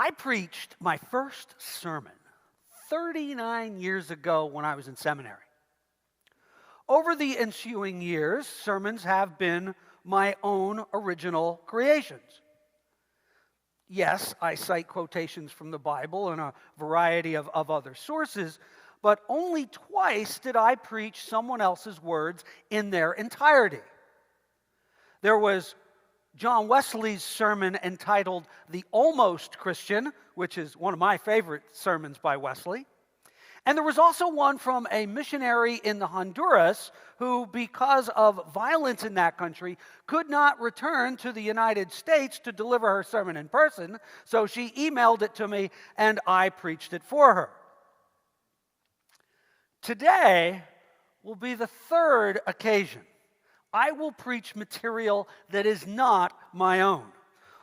I preached my first sermon 39 years ago when I was in seminary. Over the ensuing years, sermons have been my own original creations. Yes, I cite quotations from the Bible and a variety of other sources, but only twice did I preach someone else's words in their entirety. There was John Wesley's sermon entitled The Almost Christian, which is one of my favorite sermons by Wesley. And there was also one from a missionary in the Honduras who, because of violence in that country, could not return to the United States to deliver her sermon in person, so she emailed it to me and I preached it for her. Today will be the third occasion I will preach material that is not my own,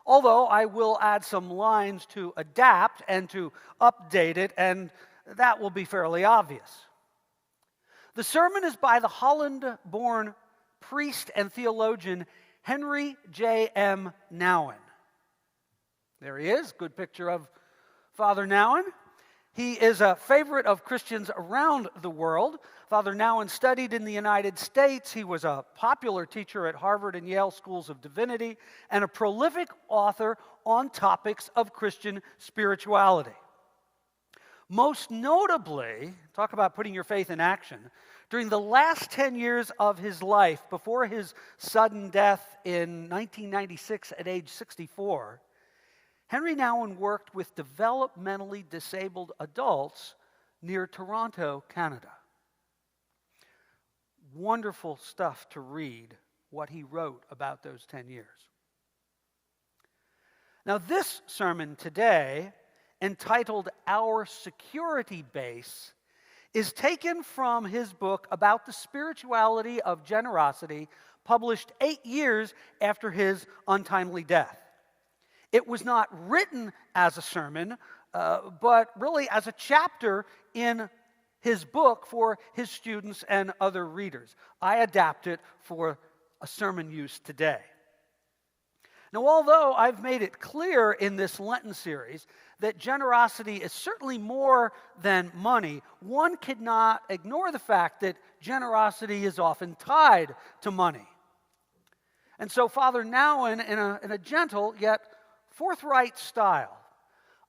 although I will add some lines to adapt and to update it, and that will be fairly obvious. The sermon is by the Holland-born priest and theologian Henry J. M. Nouwen. There he is, good picture of Father Nouwen. He is a favorite of Christians around the world. Father Nouwen studied in the United States. He was a popular teacher at Harvard and Yale Schools of Divinity and a prolific author on topics of Christian spirituality. Most notably, talk about putting your faith in action, during the last 10 years of his life, before his sudden death in 1996 at age 64, Henry Nouwen worked with developmentally disabled adults near Toronto, Canada. Wonderful stuff to read what he wrote about those 10 years. Now, this sermon today, entitled Our Security Base, is taken from his book about the spirituality of generosity, published 8 years after his untimely death. It was not written as a sermon, but really as a chapter in his book for his students and other readers. I adapt it for a sermon use today. Now, although I've made it clear in this Lenten series that generosity is certainly more than money, one cannot ignore the fact that generosity is often tied to money. And so Father Nouwen, in a gentle yet forthright style,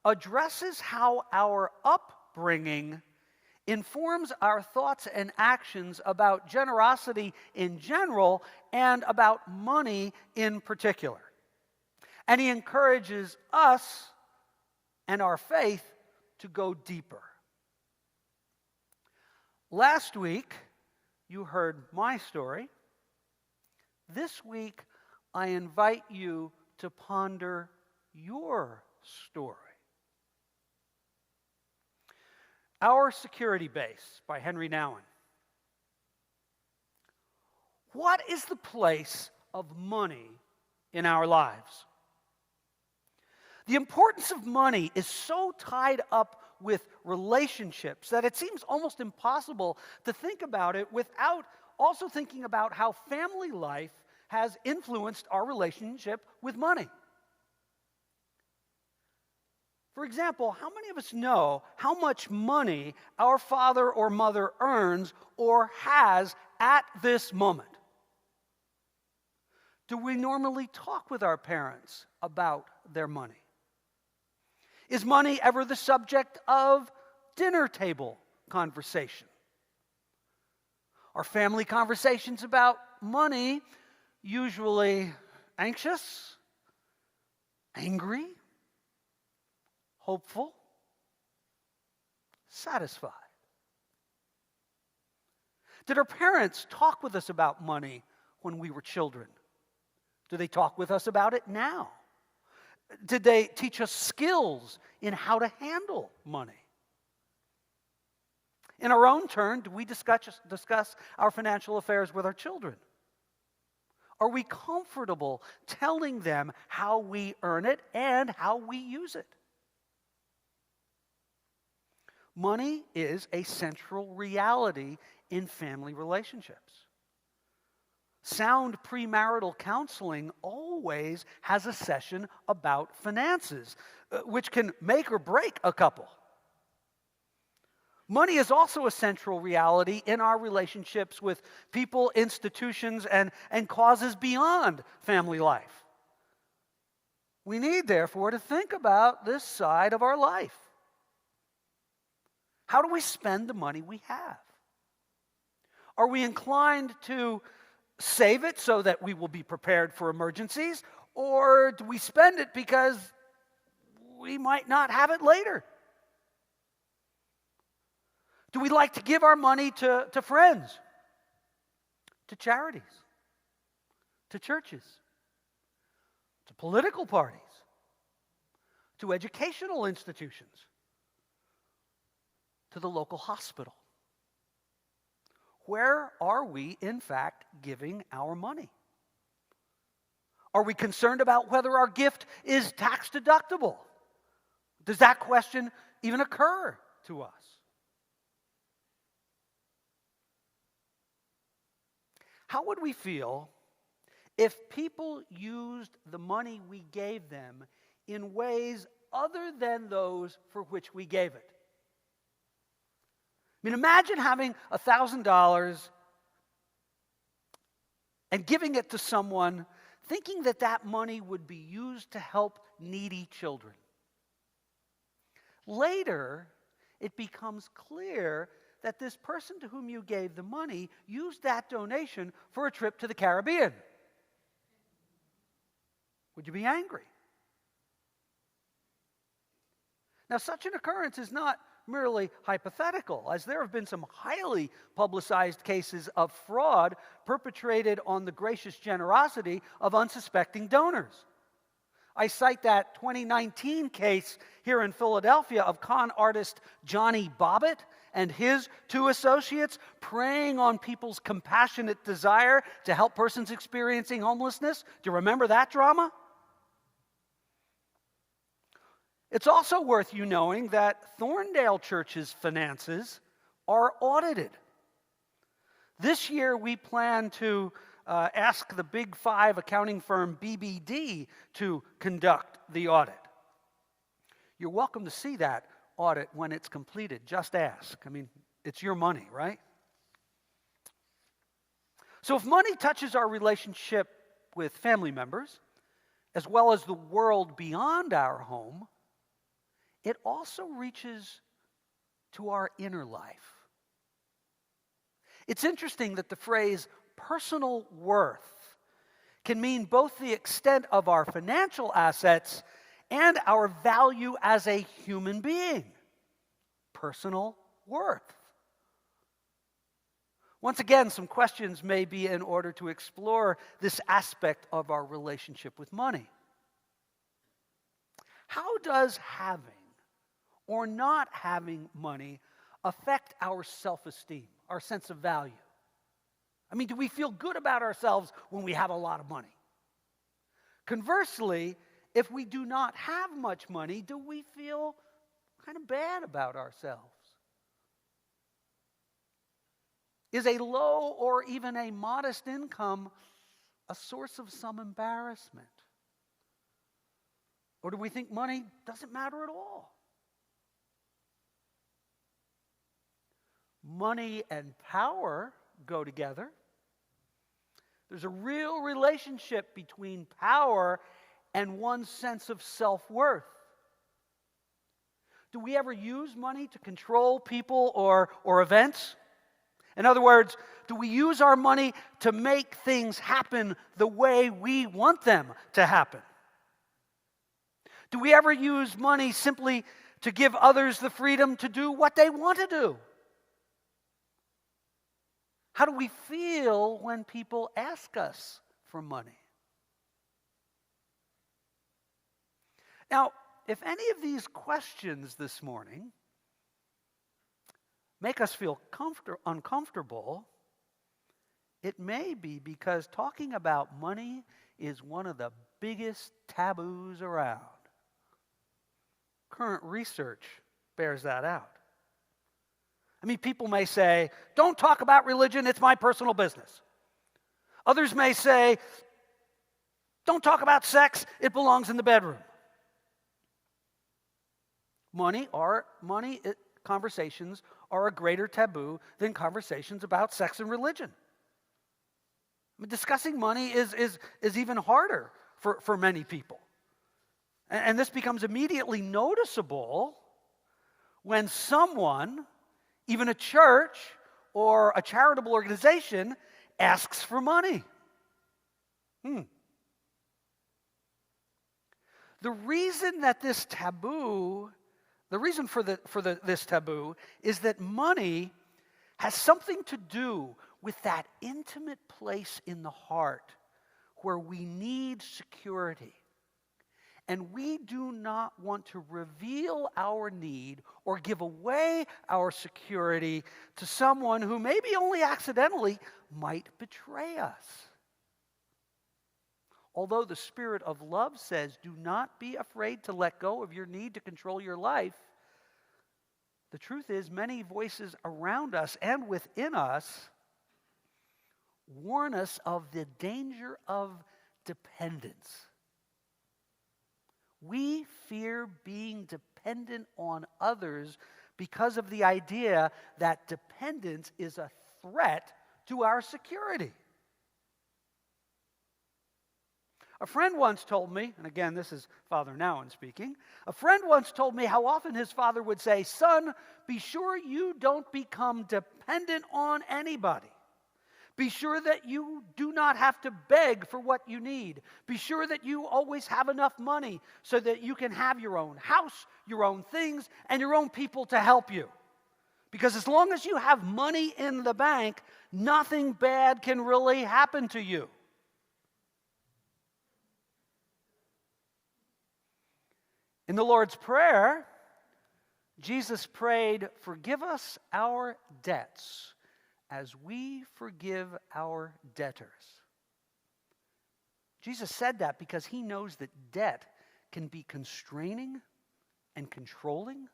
addresses how our upbringing informs our thoughts and actions about generosity in general and about money in particular. And he encourages us and our faith to go deeper. Last week, you heard my story. This week, I invite you to ponder your story. Our Security Base by Henry Nouwen. What is the place of money in our lives? The importance of money is so tied up with relationships that it seems almost impossible to think about it without also thinking about how family life has influenced our relationship with money. For example, how many of us know how much money our father or mother earns or has at this moment? Do we normally talk with our parents about their money? Is money ever the subject of dinner table conversation? Are family conversations about money usually anxious, angry, hopeful, satisfied? Did our parents talk with us about money when we were children? Do they talk with us about it now? Did they teach us skills in how to handle money? In our own turn, do we discuss our financial affairs with our children? Are we comfortable telling them how we earn it and how we use it? Money is a central reality in family relationships. Sound premarital counseling always has a session about finances. which can make or break a couple. Money is also a central reality in our relationships with people, institutions, and causes beyond family life. We need, therefore, to think about this side of our life. How do we spend the money we have? Are we inclined to save it so that we will be prepared for emergencies? Or do we spend it because we might not have it later? Do we like to give our money to friends, to charities, to churches, to political parties, to educational institutions, to the local hospital? Where are we, in fact, giving our money? Are we concerned about whether our gift is tax deductible? Does that question even occur to us? How would we feel if people used the money we gave them in ways other than those for which we gave it? I mean, imagine having $1,000 and giving it to someone thinking that that money would be used to help needy children. Later, it becomes clear that this person to whom you gave the money used that donation for a trip to the Caribbean. Would you be angry? Now, such an occurrence is not merely hypothetical, as there have been some highly publicized cases of fraud perpetrated on the gracious generosity of unsuspecting donors. I cite that 2019 case here in Philadelphia of con artist Johnny Bobbitt and his two associates preying on people's compassionate desire to help persons experiencing homelessness. Do you remember that drama? It's also worth you knowing that Thorndale Church's finances are audited. This year we plan to ask the Big Five accounting firm BBD to conduct the audit. You're welcome to see that audit when it's completed. Just ask. I mean, it's your money, right? So if money touches our relationship with family members, as well as the world beyond our home, it also reaches to our inner life. It's interesting that the phrase personal worth can mean both the extent of our financial assets and our value as a human being. Personal worth. Once again, some questions may be in order to explore this aspect of our relationship with money. How does having or not having money affect our self-esteem, our sense of value? I mean, do we feel good about ourselves when we have a lot of money? Conversely, if we do not have much money, do we feel kind of bad about ourselves? Is a low or even a modest income a source of some embarrassment? Or do we think money doesn't matter at all? Money and power go together. There's a real relationship between power and one's sense of self-worth. Do we ever use money to control people or events? In other words, do we use our money to make things happen the way we want them to happen? Do we ever use money simply to give others the freedom to do what they want to do? How do we feel when people ask us for money? Now, if any of these questions this morning make us feel uncomfortable, it may be because talking about money is one of the biggest taboos around. Current research bears that out. I mean, people may say, don't talk about religion, it's my personal business. Others may say, don't talk about sex, it belongs in the bedroom. Conversations are a greater taboo than conversations about sex and religion. I mean, discussing money is even harder for many people. And this becomes immediately noticeable when someone, even a church or a charitable organization, asks for money. The reason that this taboo, the reason for this taboo is that money has something to do with that intimate place in the heart where we need security. And we do not want to reveal our need or give away our security to someone who maybe only accidentally might betray us. Although the Spirit of love says, do not be afraid to let go of your need to control your life, the truth is many voices around us and within us warn us of the danger of dependence. We fear being dependent on others because of the idea that dependence is a threat to our security. A friend once told me, and again, this is Father Nowen speaking, a friend once told me how often his father would say, "Son, be sure you don't become dependent on anybody. Be sure that you do not have to beg for what you need. Be sure that you always have enough money so that you can have your own house, your own things, and your own people to help you. Because as long as you have money in the bank, nothing bad can really happen to you." In the Lord's Prayer, Jesus prayed, "Forgive us our debts as we forgive our debtors." Jesus said that because he knows that debt can be constraining and controlling,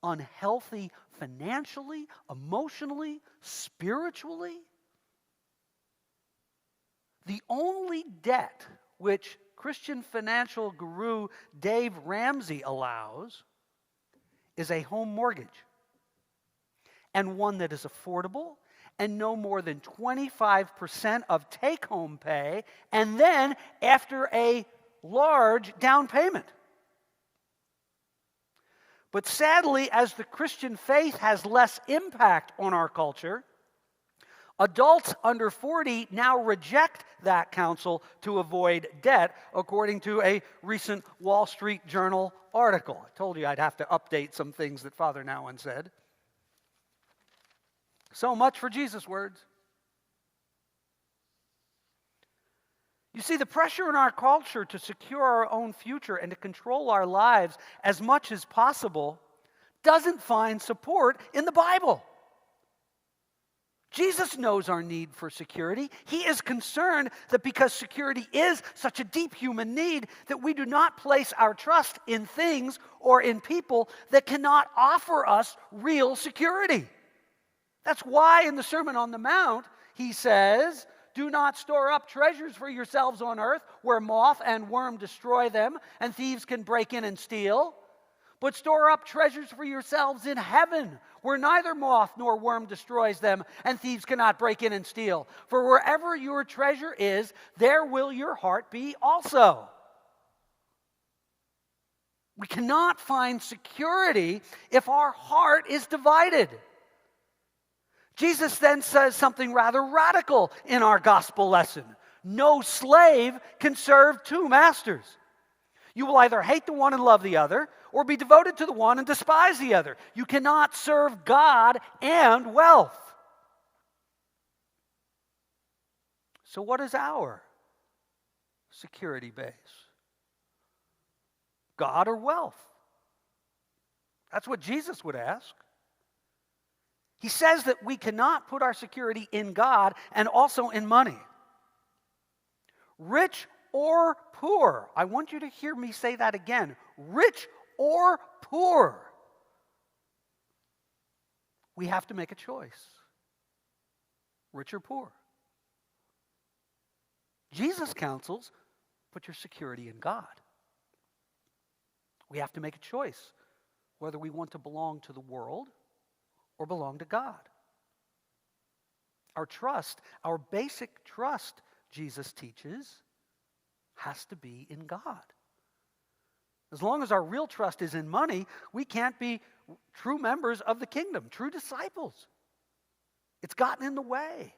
unhealthy financially, emotionally, spiritually. The only debt which Christian financial guru Dave Ramsey allows is a home mortgage, and one that is affordable and no more than 25% of take-home pay, and then after a large down payment. But sadly, as the Christian faith has less impact on our culture, adults under 40 now reject that counsel to avoid debt, according to a recent Wall Street Journal article. I told you I'd have to update some things that Father Nowen said. So much for Jesus' words. You see, the pressure in our culture to secure our own future and to control our lives as much as possible doesn't find support in the Bible. Jesus knows our need for security. He is concerned that because security is such a deep human need, that we do not place our trust in things or in people that cannot offer us real security. That's why in the Sermon on the Mount, he says, "Do not store up treasures for yourselves on earth, where moth and worm destroy them, and thieves can break in and steal. But store up treasures for yourselves in heaven, where neither moth nor worm destroys them, and thieves cannot break in and steal. For wherever your treasure is, there will your heart be also." We cannot find security if our heart is divided. Jesus then says something rather radical in our gospel lesson. No slave can serve two masters. You will either hate the one and love the other, or be devoted to the one and despise the other. You cannot serve God and wealth. So what is our security base? God or wealth? That's what Jesus would ask. He says that we cannot put our security in God and also in money. Rich or poor. I want you to hear me say that again. Rich or poor. We have to make a choice. Rich or poor. Jesus counsels, put your security in God. We have to make a choice. whether we want to belong to the world or belong to God. Our trust, our basic trust, Jesus teaches, has to be in God. As long as our real trust is in money, we can't be true members of the kingdom, true disciples. It's gotten in the way.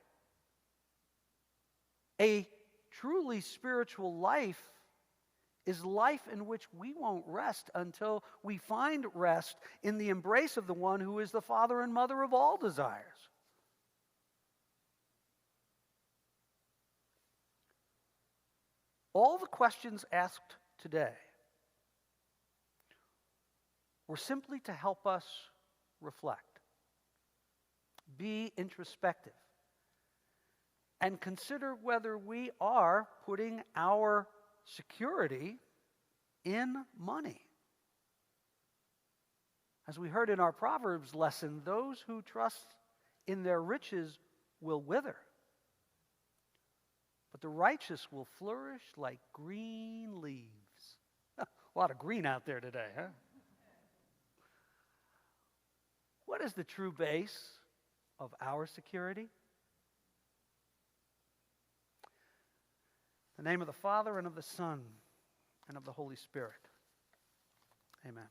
A truly spiritual life is life in which we won't rest until we find rest in the embrace of the one who is the father and mother of all desires. All the questions asked today were simply to help us reflect, be introspective, and consider whether we are putting our security in money. As we heard in our Proverbs lesson, those who trust in their riches will wither, but the righteous will flourish like green leaves. A lot of green out there today, huh? What is the true base of our security? In the name of the Father, and of the Son, and of the Holy Spirit. Amen.